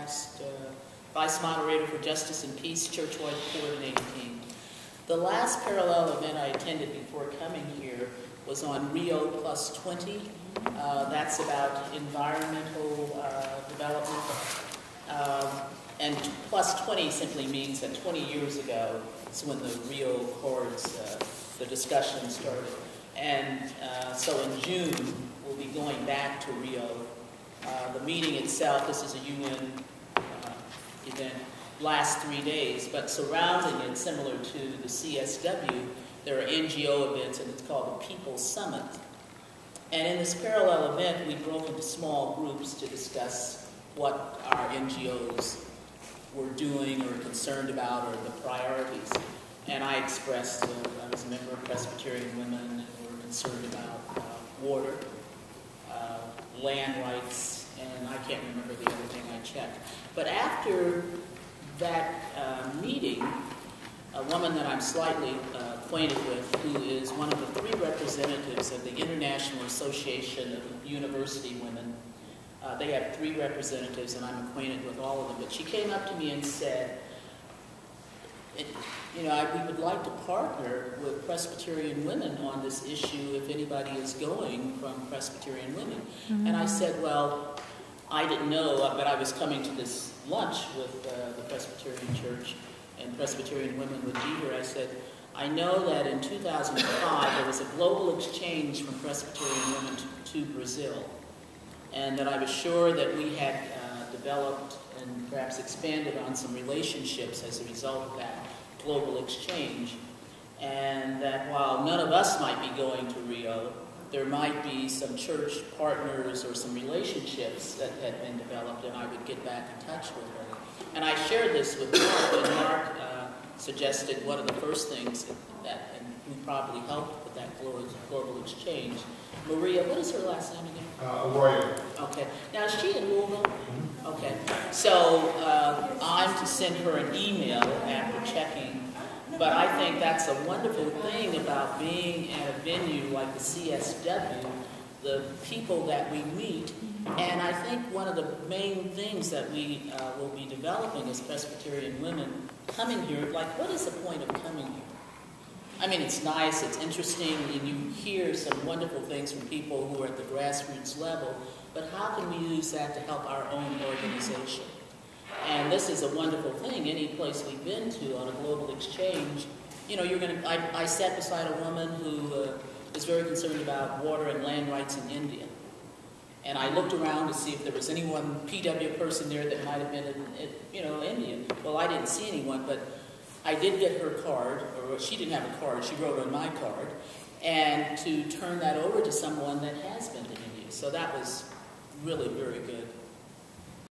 past Vice Moderator for Justice and Peace, Churchwide Coordinating Team. The last parallel event I attended before coming here was on Rio Plus 20. That's about environmental development. And plus 20 simply means that 20 years ago is when the Rio Accords, the discussion started. And so in June, we'll be going back to Rio. The meeting itself, this is a UN event, lasts 3 days, but surrounding it, similar to the CSW, there are NGO events, and it's called the People's Summit. And in this parallel event, we broke into small groups to discuss what our NGOs were doing or concerned about, or the priorities. And I expressed, I was a member of Presbyterian Women, and we were concerned about water, land rights, and I can't remember the other thing I checked. But after that meeting, a woman that I'm slightly acquainted with, who is one of the 3 representatives of the International Association of University Women. They have 3 representatives, and I'm acquainted with all of them. But she came up to me and said, we would like to partner with Presbyterian Women on this issue if anybody is going from Presbyterian Women. Mm-hmm. And I said, well, I didn't know, but I was coming to this lunch with the Presbyterian Church, and Presbyterian Women would be here. I said, I know that in 2005 there was a global exchange from Presbyterian Women to Brazil, and that I was sure that we had developed and perhaps expanded on some relationships as a result of that global exchange, and that while none of us might be going to Rio, there might be some church partners or some relationships that had been developed, and I would get back in touch with her. And I shared this with Mark, and Mark suggested one of the first things that, and who probably helped with that global exchange. Maria, what is her last name again? Arroyo. Okay. Now, is she in Louisville? Mm-hmm. Okay. So I'm to send her an email after checking. But I think that's a wonderful thing about being at a venue like the CSW, the people that we meet. And I think one of the main things that we will be developing as Presbyterian women coming here, like, what is the point of coming here? I mean, it's nice, it's interesting, and you hear some wonderful things from people who are at the grassroots level, but how can we use that to help our own organization? And this is a wonderful thing. Any place we've been to on a global exchange, I sat beside a woman who is very concerned about water and land rights in India. And I looked around to see if there was any one PW person there that might have been, Indian. Well, I didn't see anyone, but I did get her card, or she didn't have a card, she wrote on my card, and to turn that over to someone that has been to India. So that was really very good.